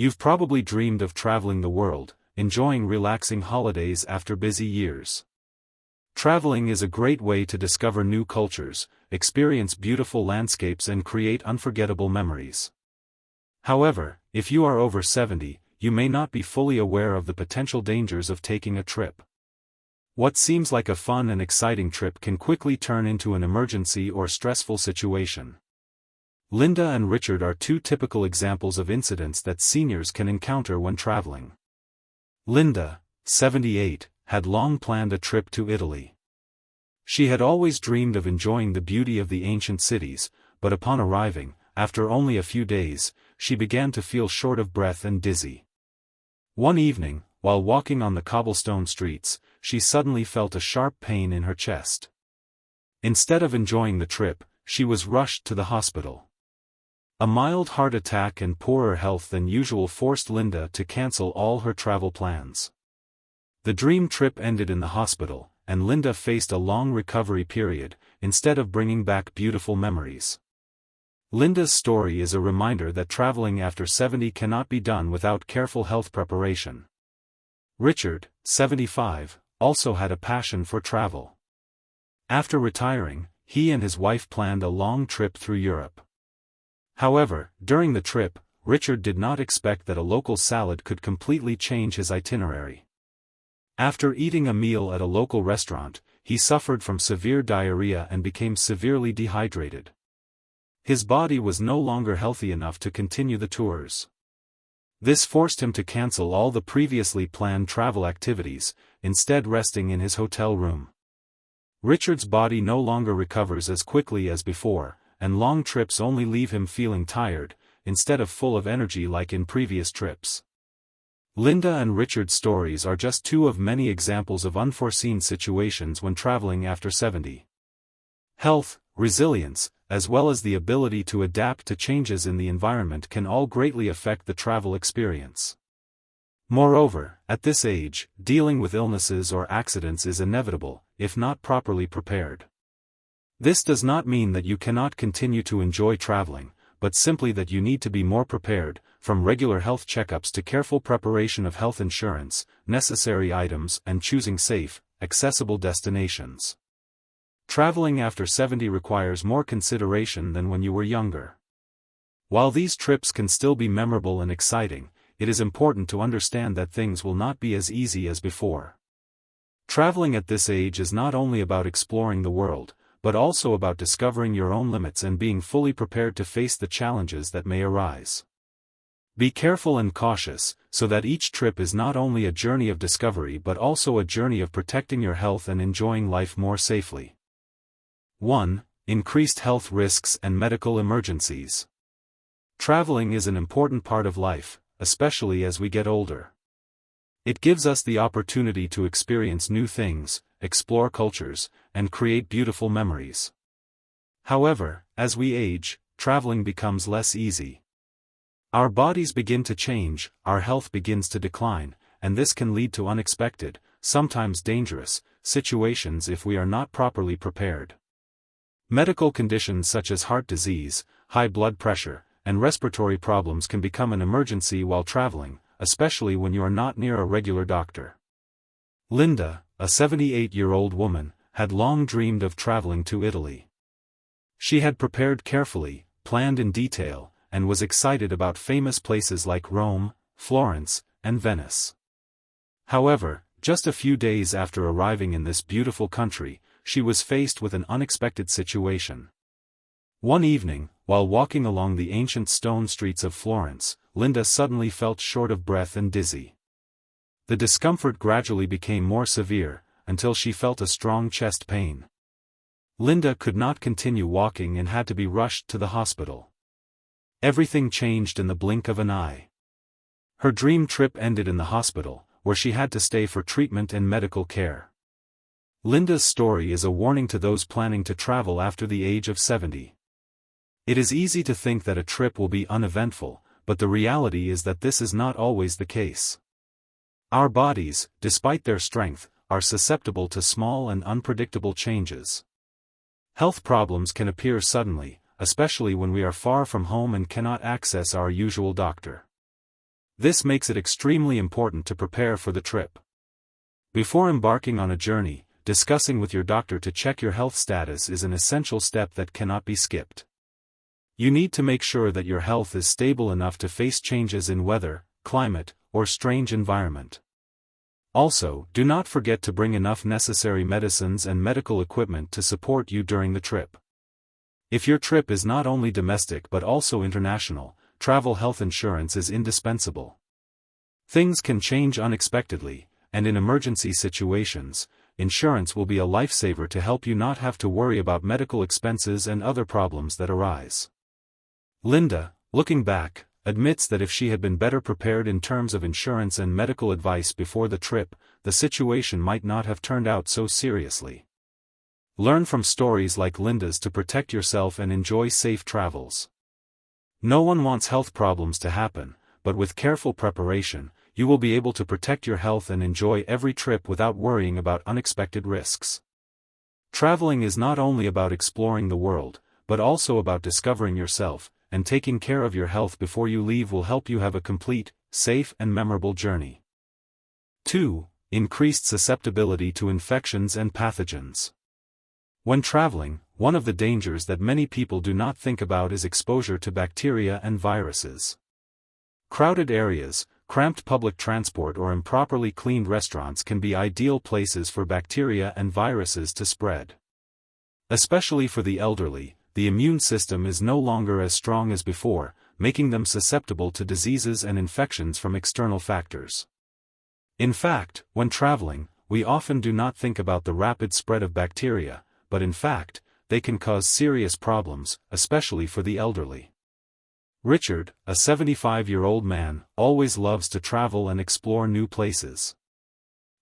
You've probably dreamed of traveling the world, enjoying relaxing holidays after busy years. Traveling is a great way to discover new cultures, experience beautiful landscapes and create unforgettable memories. However, if you are over 70, you may not be fully aware of the potential dangers of taking a trip. What seems like a fun and exciting trip can quickly turn into an emergency or stressful situation. Linda and Richard are two typical examples of incidents that seniors can encounter when traveling. Linda, 78, had long planned a trip to Italy. She had always dreamed of enjoying the beauty of the ancient cities, but upon arriving, after only a few days, she began to feel short of breath and dizzy. One evening, while walking on the cobblestone streets, she suddenly felt a sharp pain in her chest. Instead of enjoying the trip, she was rushed to the hospital. A mild heart attack and poorer health than usual forced Linda to cancel all her travel plans. The dream trip ended in the hospital, and Linda faced a long recovery period, instead of bringing back beautiful memories. Linda's story is a reminder that traveling after 70 cannot be done without careful health preparation. Richard, 75, also had a passion for travel. After retiring, he and his wife planned a long trip through Europe. However, during the trip, Richard did not expect that a local salad could completely change his itinerary. After eating a meal at a local restaurant, he suffered from severe diarrhea and became severely dehydrated. His body was no longer healthy enough to continue the tours. This forced him to cancel all the previously planned travel activities, instead resting in his hotel room. Richard's body no longer recovers as quickly as before, and long trips only leave him feeling tired, instead of full of energy like in previous trips. Linda and Richard's stories are just two of many examples of unforeseen situations when traveling after 70. Health, resilience, as well as the ability to adapt to changes in the environment can all greatly affect the travel experience. Moreover, at this age, dealing with illnesses or accidents is inevitable, if not properly prepared. This does not mean that you cannot continue to enjoy traveling, but simply that you need to be more prepared, from regular health checkups to careful preparation of health insurance, necessary items and choosing safe, accessible destinations. Traveling after 70 requires more consideration than when you were younger. While these trips can still be memorable and exciting, it is important to understand that things will not be as easy as before. Traveling at this age is not only about exploring the world, but also about discovering your own limits and being fully prepared to face the challenges that may arise. Be careful and cautious, so that each trip is not only a journey of discovery but also a journey of protecting your health and enjoying life more safely. 1. Increased health risks and medical emergencies. Traveling is an important part of life, especially as we get older. It gives us the opportunity to experience new things, explore cultures, and create beautiful memories. However, as we age, traveling becomes less easy. Our bodies begin to change, our health begins to decline, and this can lead to unexpected, sometimes dangerous, situations if we are not properly prepared. Medical conditions such as heart disease, high blood pressure, and respiratory problems can become an emergency while traveling, especially when you are not near a regular doctor. Linda, a 78-year-old woman, had long dreamed of traveling to Italy. She had prepared carefully, planned in detail, and was excited about famous places like Rome, Florence, and Venice. However, just a few days after arriving in this beautiful country, she was faced with an unexpected situation. One evening, while walking along the ancient stone streets of Florence, Linda suddenly felt short of breath and dizzy. The discomfort gradually became more severe, until she felt a strong chest pain. Linda could not continue walking and had to be rushed to the hospital. Everything changed in the blink of an eye. Her dream trip ended in the hospital, where she had to stay for treatment and medical care. Linda's story is a warning to those planning to travel after the age of 70. It is easy to think that a trip will be uneventful, but the reality is that this is not always the case. Our bodies, despite their strength, are susceptible to small and unpredictable changes. Health problems can appear suddenly, especially when we are far from home and cannot access our usual doctor. This makes it extremely important to prepare for the trip. Before embarking on a journey, discussing with your doctor to check your health status is an essential step that cannot be skipped. You need to make sure that your health is stable enough to face changes in weather, climate, or strange environment. Also, do not forget to bring enough necessary medicines and medical equipment to support you during the trip. If your trip is not only domestic but also international, travel health insurance is indispensable. Things can change unexpectedly, and in emergency situations, insurance will be a lifesaver to help you not have to worry about medical expenses and other problems that arise. Linda, looking back, admits that if she had been better prepared in terms of insurance and medical advice before the trip, the situation might not have turned out so seriously. Learn from stories like Linda's to protect yourself and enjoy safe travels. No one wants health problems to happen, but with careful preparation, you will be able to protect your health and enjoy every trip without worrying about unexpected risks. Traveling is not only about exploring the world, but also about discovering yourself, and taking care of your health before you leave will help you have a complete, safe and memorable journey. 2. Increased susceptibility to infections and pathogens. When traveling, one of the dangers that many people do not think about is exposure to bacteria and viruses. Crowded areas, cramped public transport or improperly cleaned restaurants can be ideal places for bacteria and viruses to spread. Especially for the elderly, the immune system is no longer as strong as before, making them susceptible to diseases and infections from external factors. In fact, when traveling, we often do not think about the rapid spread of bacteria, but in fact, they can cause serious problems, especially for the elderly. Richard, a 75-year-old man, always loves to travel and explore new places.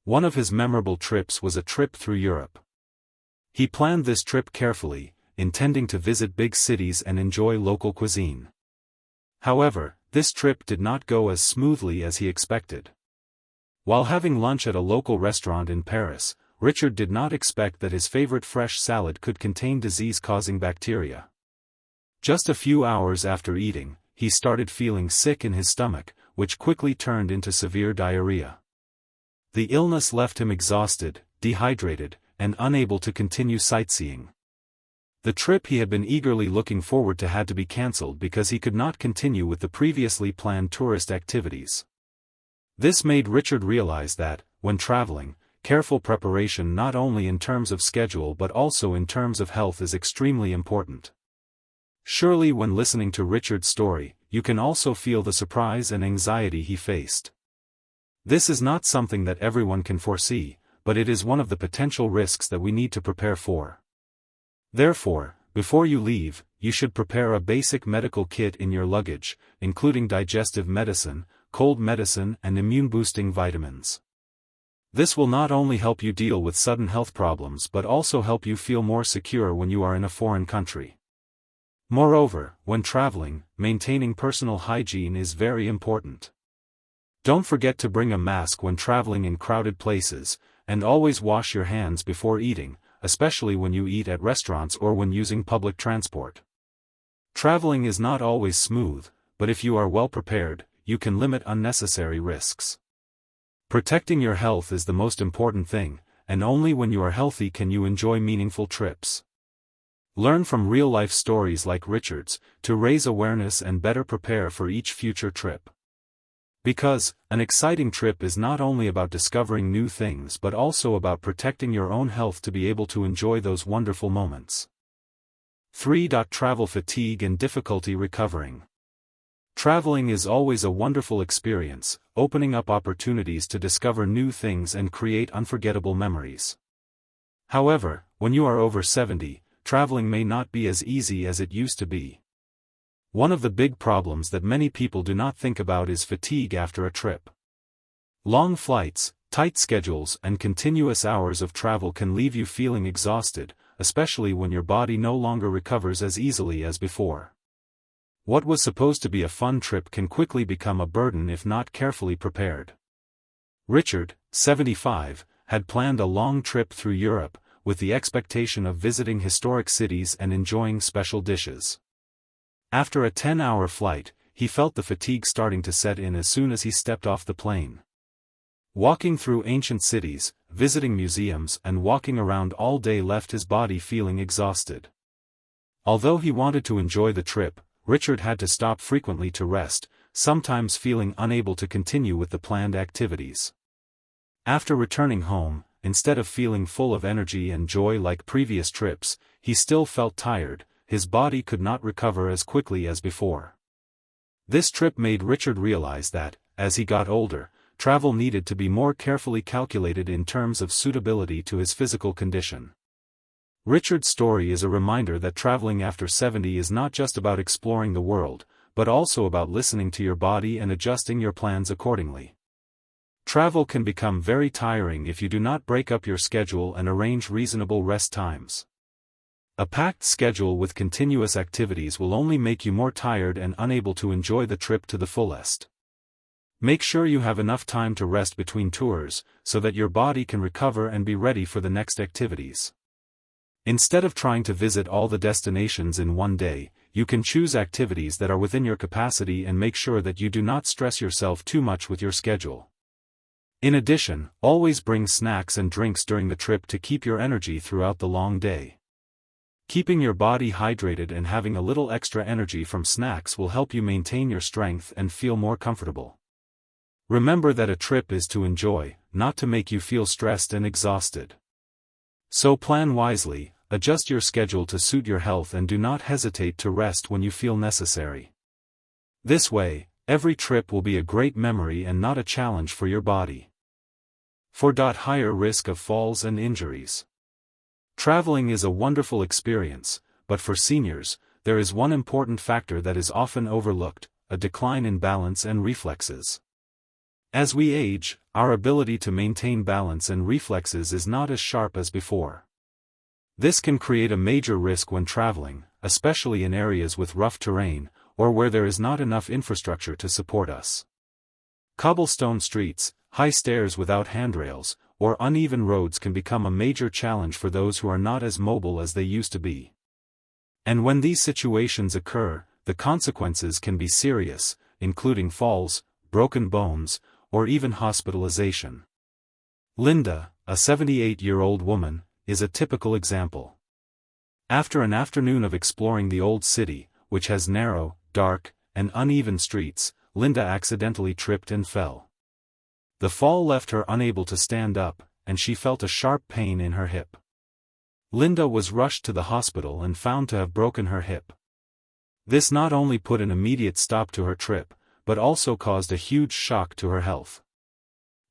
One of his memorable trips was a trip through Europe. He planned this trip carefully, intending to visit big cities and enjoy local cuisine. However, this trip did not go as smoothly as he expected. While having lunch at a local restaurant in Paris, Richard did not expect that his favorite fresh salad could contain disease-causing bacteria. Just a few hours after eating, he started feeling sick in his stomach, which quickly turned into severe diarrhea. The illness left him exhausted, dehydrated, and unable to continue sightseeing. The trip he had been eagerly looking forward to had to be cancelled because he could not continue with the previously planned tourist activities. This made Richard realize that, when traveling, careful preparation not only in terms of schedule but also in terms of health is extremely important. Surely when listening to Richard's story, you can also feel the surprise and anxiety he faced. This is not something that everyone can foresee, but it is one of the potential risks that we need to prepare for. Therefore, before you leave, you should prepare a basic medical kit in your luggage, including digestive medicine, cold medicine and immune-boosting vitamins. This will not only help you deal with sudden health problems but also help you feel more secure when you are in a foreign country. Moreover, when traveling, maintaining personal hygiene is very important. Don't forget to bring a mask when traveling in crowded places, and always wash your hands before eating, especially when you eat at restaurants or when using public transport. Traveling is not always smooth, but if you are well prepared, you can limit unnecessary risks. Protecting your health is the most important thing, and only when you are healthy can you enjoy meaningful trips. Learn from real-life stories like Richard's, to raise awareness and better prepare for each future trip. Because, an exciting trip is not only about discovering new things but also about protecting your own health to be able to enjoy those wonderful moments. 3. Travel fatigue and difficulty recovering. Traveling is always a wonderful experience, opening up opportunities to discover new things and create unforgettable memories. However, when you are over 70, traveling may not be as easy as it used to be. One of the big problems that many people do not think about is fatigue after a trip. Long flights, tight schedules and continuous hours of travel can leave you feeling exhausted, especially when your body no longer recovers as easily as before. What was supposed to be a fun trip can quickly become a burden if not carefully prepared. Richard, 75, had planned a long trip through Europe, with the expectation of visiting historic cities and enjoying special dishes. After a 10-hour flight, he felt the fatigue starting to set in as soon as he stepped off the plane. Walking through ancient cities, visiting museums and walking around all day left his body feeling exhausted. Although he wanted to enjoy the trip, Richard had to stop frequently to rest, sometimes feeling unable to continue with the planned activities. After returning home, instead of feeling full of energy and joy like previous trips, he still felt tired. His body could not recover as quickly as before. This trip made Richard realize that, as he got older, travel needed to be more carefully calculated in terms of suitability to his physical condition. Richard's story is a reminder that traveling after 70 is not just about exploring the world, but also about listening to your body and adjusting your plans accordingly. Travel can become very tiring if you do not break up your schedule and arrange reasonable rest times. A packed schedule with continuous activities will only make you more tired and unable to enjoy the trip to the fullest. Make sure you have enough time to rest between tours, so that your body can recover and be ready for the next activities. Instead of trying to visit all the destinations in one day, you can choose activities that are within your capacity and make sure that you do not stress yourself too much with your schedule. In addition, always bring snacks and drinks during the trip to keep your energy throughout the long day. Keeping your body hydrated and having a little extra energy from snacks will help you maintain your strength and feel more comfortable. Remember that a trip is to enjoy, not to make you feel stressed and exhausted. So plan wisely, adjust your schedule to suit your health and do not hesitate to rest when you feel necessary. This way, every trip will be a great memory and not a challenge for your body. 4. Higher risk of falls and injuries. Traveling is a wonderful experience, but for seniors, there is one important factor that is often overlooked: a decline in balance and reflexes. As we age, our ability to maintain balance and reflexes is not as sharp as before. This can create a major risk when traveling, especially in areas with rough terrain, or where there is not enough infrastructure to support us. Cobblestone streets, high stairs without handrails, or uneven roads can become a major challenge for those who are not as mobile as they used to be. And when these situations occur, the consequences can be serious, including falls, broken bones, or even hospitalization. Linda, a 78-year-old woman, is a typical example. After an afternoon of exploring the old city, which has narrow, dark, and uneven streets, Linda accidentally tripped and fell. The fall left her unable to stand up, and she felt a sharp pain in her hip. Linda was rushed to the hospital and found to have broken her hip. This not only put an immediate stop to her trip, but also caused a huge shock to her health.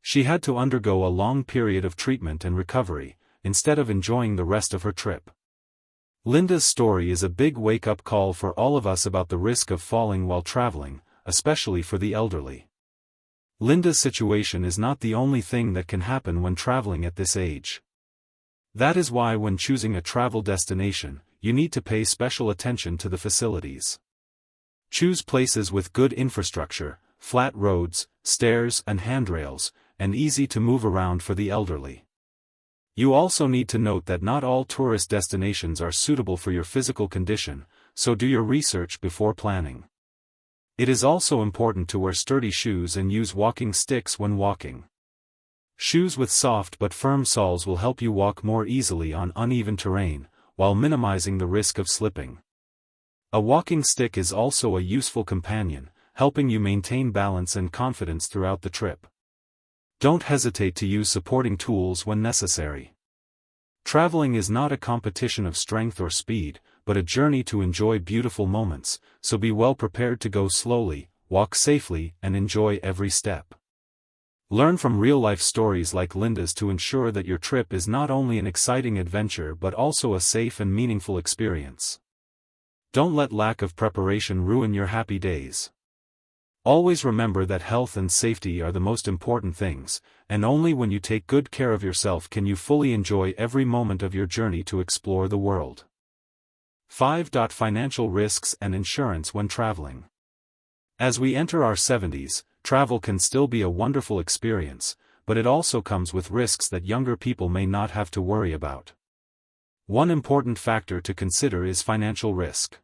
She had to undergo a long period of treatment and recovery, instead of enjoying the rest of her trip. Linda's story is a big wake-up call for all of us about the risk of falling while traveling, especially for the elderly. Linda's situation is not the only thing that can happen when traveling at this age. That is why when choosing a travel destination, you need to pay special attention to the facilities. Choose places with good infrastructure, flat roads, stairs and handrails, and easy to move around for the elderly. You also need to note that not all tourist destinations are suitable for your physical condition, so do your research before planning. It is also important to wear sturdy shoes and use walking sticks when walking. Shoes with soft but firm soles will help you walk more easily on uneven terrain, while minimizing the risk of slipping. A walking stick is also a useful companion, helping you maintain balance and confidence throughout the trip. Don't hesitate to use supporting tools when necessary. Traveling is not a competition of strength or speed, but a journey to enjoy beautiful moments, so be well prepared to go slowly, walk safely, and enjoy every step. Learn from real-life stories like Linda's to ensure that your trip is not only an exciting adventure but also a safe and meaningful experience. Don't let lack of preparation ruin your happy days. Always remember that health and safety are the most important things, and only when you take good care of yourself can you fully enjoy every moment of your journey to explore the world. 5. Financial risks and insurance when traveling. As we enter our 70s, travel can still be a wonderful experience, but it also comes with risks that younger people may not have to worry about. One important factor to consider is financial risk.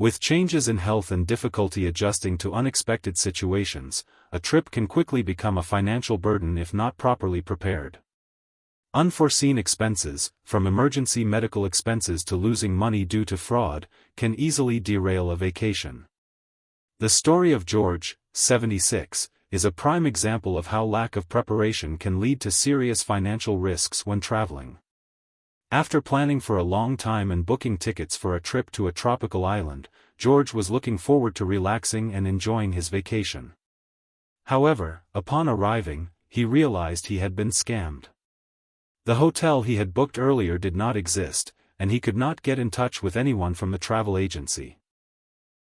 With changes in health and difficulty adjusting to unexpected situations, a trip can quickly become a financial burden if not properly prepared. Unforeseen expenses, from emergency medical expenses to losing money due to fraud, can easily derail a vacation. The story of George, 76, is a prime example of how lack of preparation can lead to serious financial risks when traveling. After planning for a long time and booking tickets for a trip to a tropical island, George was looking forward to relaxing and enjoying his vacation. However, upon arriving, he realized he had been scammed. The hotel he had booked earlier did not exist, and he could not get in touch with anyone from the travel agency.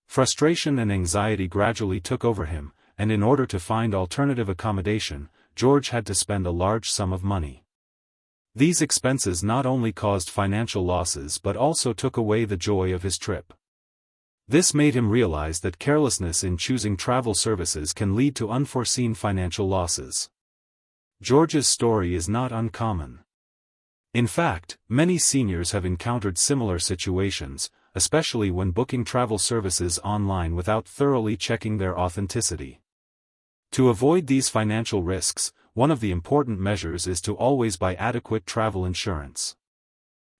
Frustration and anxiety gradually took over him, and in order to find alternative accommodation, George had to spend a large sum of money. These expenses not only caused financial losses but also took away the joy of his trip. This made him realize that carelessness in choosing travel services can lead to unforeseen financial losses. George's story is not uncommon. In fact, many seniors have encountered similar situations, especially when booking travel services online without thoroughly checking their authenticity. To avoid these financial risks, one of the important measures is to always buy adequate travel insurance.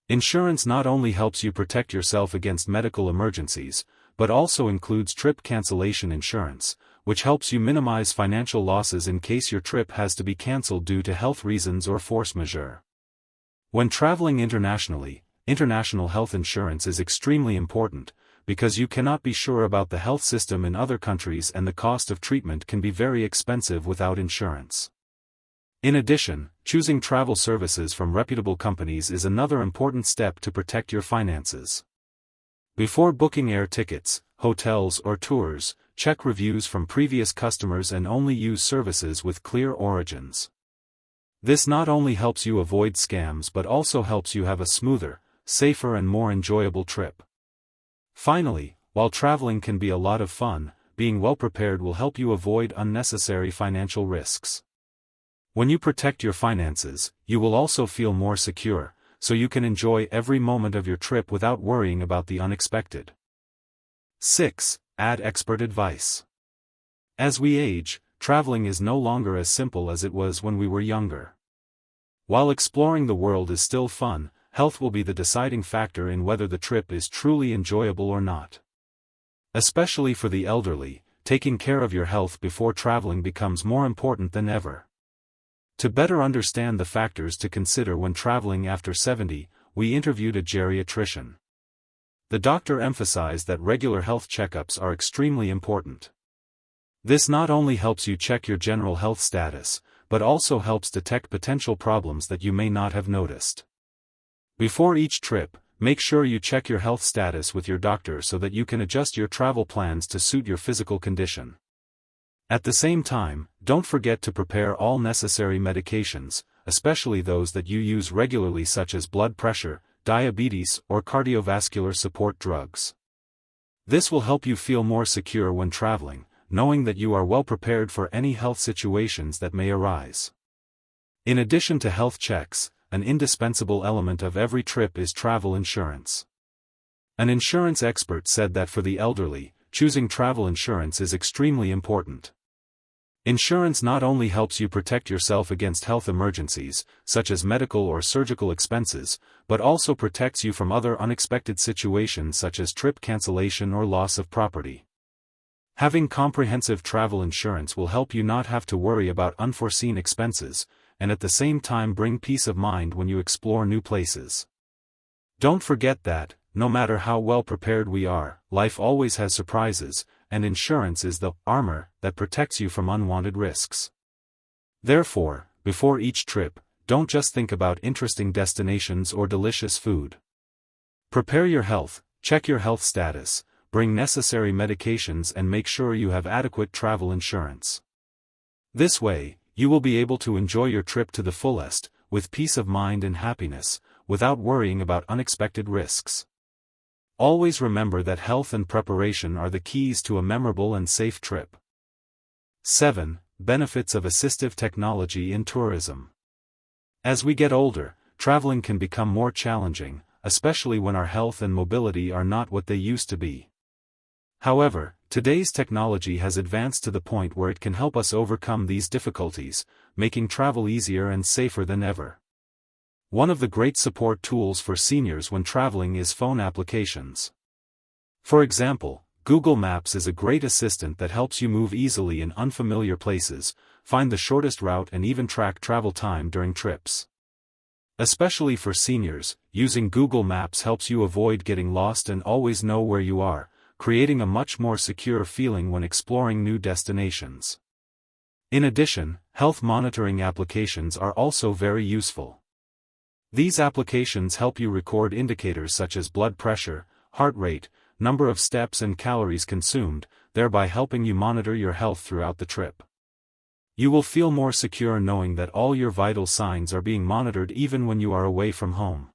Insurance not only helps you protect yourself against medical emergencies, but also includes trip cancellation insurance, which helps you minimize financial losses in case your trip has to be canceled due to health reasons or force majeure. When traveling internationally, international health insurance is extremely important, because you cannot be sure about the health system in other countries and the cost of treatment can be very expensive without insurance. In addition, choosing travel services from reputable companies is another important step to protect your finances. Before booking air tickets, hotels or tours, check reviews from previous customers and only use services with clear origins. This not only helps you avoid scams but also helps you have a smoother, safer and more enjoyable trip. Finally, while traveling can be a lot of fun, being well prepared will help you avoid unnecessary financial risks. When you protect your finances, you will also feel more secure, so you can enjoy every moment of your trip without worrying about the unexpected. 6. Add expert advice. As we age, traveling is no longer as simple as it was when we were younger. While exploring the world is still fun, health will be the deciding factor in whether the trip is truly enjoyable or not. Especially for the elderly, taking care of your health before traveling becomes more important than ever. To better understand the factors to consider when traveling after 70, we interviewed a geriatrician. The doctor emphasized that regular health checkups are extremely important. This not only helps you check your general health status, but also helps detect potential problems that you may not have noticed. Before each trip, make sure you check your health status with your doctor so that you can adjust your travel plans to suit your physical condition. At the same time, don't forget to prepare all necessary medications, especially those that you use regularly such as blood pressure, diabetes or cardiovascular support drugs. This will help you feel more secure when traveling, knowing that you are well prepared for any health situations that may arise. In addition to health checks, an indispensable element of every trip is travel insurance. An insurance expert said that for the elderly, choosing travel insurance is extremely important. Insurance not only helps you protect yourself against health emergencies, such as medical or surgical expenses, but also protects you from other unexpected situations such as trip cancellation or loss of property. Having comprehensive travel insurance will help you not have to worry about unforeseen expenses, and at the same time bring peace of mind when you explore new places. Don't forget that, no matter how well prepared we are, life always has surprises, and insurance is the armor that protects you from unwanted risks. Therefore, before each trip, don't just think about interesting destinations or delicious food. Prepare your health, check your health status, bring necessary medications and make sure you have adequate travel insurance. This way, you will be able to enjoy your trip to the fullest, with peace of mind and happiness, without worrying about unexpected risks. Always remember that health and preparation are the keys to a memorable and safe trip. 7. Benefits of assistive technology in tourism. As we get older, traveling can become more challenging, especially when our health and mobility are not what they used to be. However, today's technology has advanced to the point where it can help us overcome these difficulties, making travel easier and safer than ever. One of the great support tools for seniors when traveling is phone applications. For example, Google Maps is a great assistant that helps you move easily in unfamiliar places, find the shortest route and even track travel time during trips. Especially for seniors, using Google Maps helps you avoid getting lost and always know where you are, creating a much more secure feeling when exploring new destinations. In addition, health monitoring applications are also very useful. These applications help you record indicators such as blood pressure, heart rate, number of steps and calories consumed, thereby helping you monitor your health throughout the trip. You will feel more secure knowing that all your vital signs are being monitored even when you are away from home.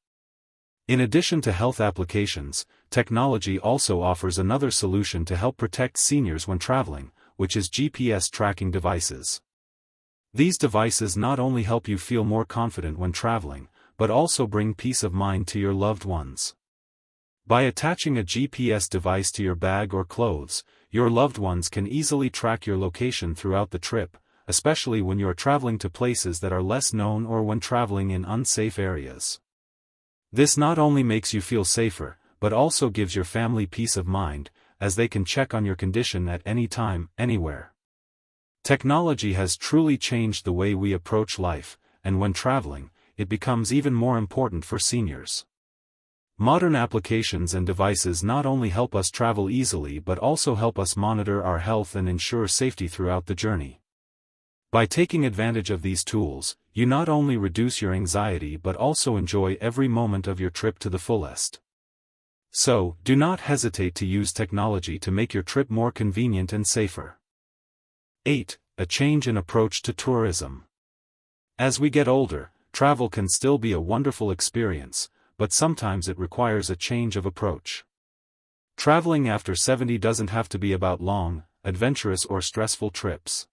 In addition to health applications, technology also offers another solution to help protect seniors when traveling, which is GPS tracking devices. These devices not only help you feel more confident when traveling, but also bring peace of mind to your loved ones. By attaching a GPS device to your bag or clothes, your loved ones can easily track your location throughout the trip, especially when you are traveling to places that are less known or when traveling in unsafe areas. This not only makes you feel safer, but also gives your family peace of mind, as they can check on your condition at any time, anywhere. Technology has truly changed the way we approach life, and when traveling, it becomes even more important for seniors. Modern applications and devices not only help us travel easily but also help us monitor our health and ensure safety throughout the journey. By taking advantage of these tools, you not only reduce your anxiety but also enjoy every moment of your trip to the fullest. So, do not hesitate to use technology to make your trip more convenient and safer. 8. A change in approach to tourism. As we get older, travel can still be a wonderful experience, but sometimes it requires a change of approach. Traveling after 70 doesn't have to be about long, adventurous or stressful trips.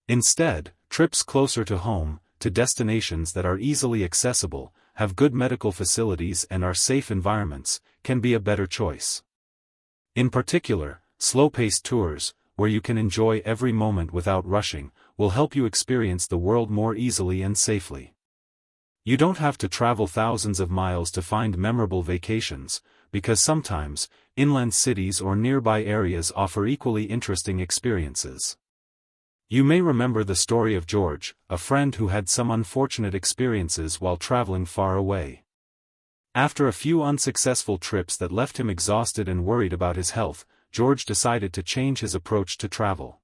Instead, trips closer to home, to destinations that are easily accessible, have good medical facilities and are safe environments, can be a better choice. In particular, slow-paced tours, where you can enjoy every moment without rushing, will help you experience the world more easily and safely. You don't have to travel thousands of miles to find memorable vacations, because sometimes, inland cities or nearby areas offer equally interesting experiences. You may remember the story of George, a friend who had some unfortunate experiences while traveling far away. After a few unsuccessful trips that left him exhausted and worried about his health, George decided to change his approach to travel.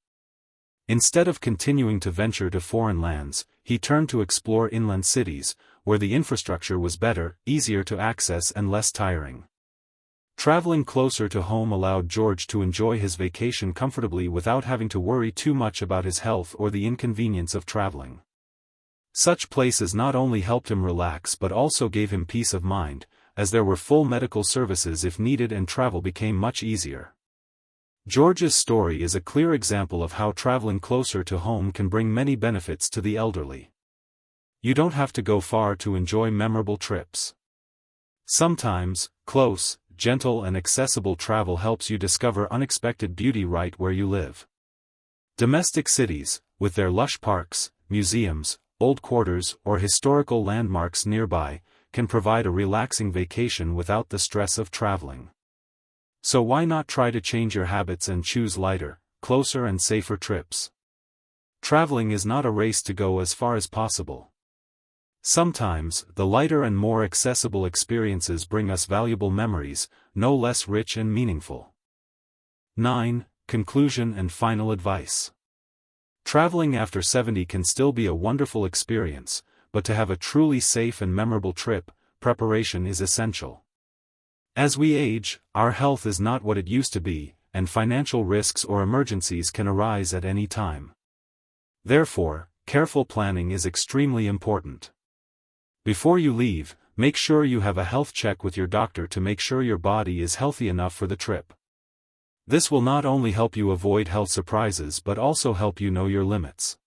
Instead of continuing to venture to foreign lands, he turned to explore inland cities, where the infrastructure was better, easier to access and less tiring. Traveling closer to home allowed George to enjoy his vacation comfortably without having to worry too much about his health or the inconvenience of traveling. Such places not only helped him relax but also gave him peace of mind, as there were full medical services if needed and travel became much easier. George's story is a clear example of how traveling closer to home can bring many benefits to the elderly. You don't have to go far to enjoy memorable trips. Sometimes, close, gentle and accessible travel helps you discover unexpected beauty right where you live. Domestic cities, with their lush parks, museums, old quarters or historical landmarks nearby, can provide a relaxing vacation without the stress of traveling. So why not try to change your habits and choose lighter, closer and safer trips? Traveling is not a race to go as far as possible. Sometimes, the lighter and more accessible experiences bring us valuable memories, no less rich and meaningful. 9. Conclusion and final advice. Traveling after 70 can still be a wonderful experience, but to have a truly safe and memorable trip, preparation is essential. As we age, our health is not what it used to be, and financial risks or emergencies can arise at any time. Therefore, careful planning is extremely important. Before you leave, make sure you have a health check with your doctor to make sure your body is healthy enough for the trip. This will not only help you avoid health surprises but also help you know your limits.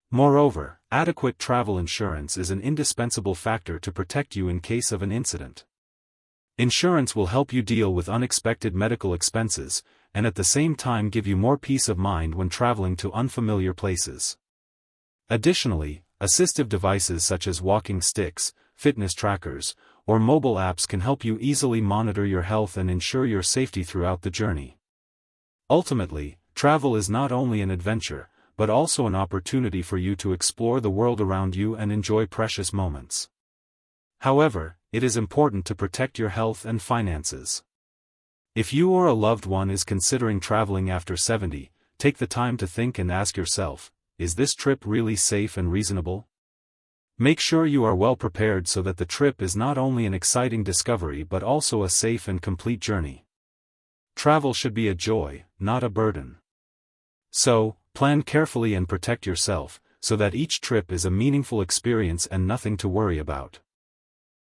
Moreover, adequate travel insurance is an indispensable factor to protect you in case of an incident. Insurance will help you deal with unexpected medical expenses, and at the same time give you more peace of mind when traveling to unfamiliar places. Additionally, assistive devices such as walking sticks, fitness trackers, or mobile apps can help you easily monitor your health and ensure your safety throughout the journey. Ultimately, travel is not only an adventure, but also an opportunity for you to explore the world around you and enjoy precious moments. However, it is important to protect your health and finances. If you or a loved one is considering traveling after 70, take the time to think and ask yourself, is this trip really safe and reasonable? Make sure you are well prepared so that the trip is not only an exciting discovery but also a safe and complete journey. Travel should be a joy, not a burden. So, plan carefully and protect yourself, so that each trip is a meaningful experience and nothing to worry about.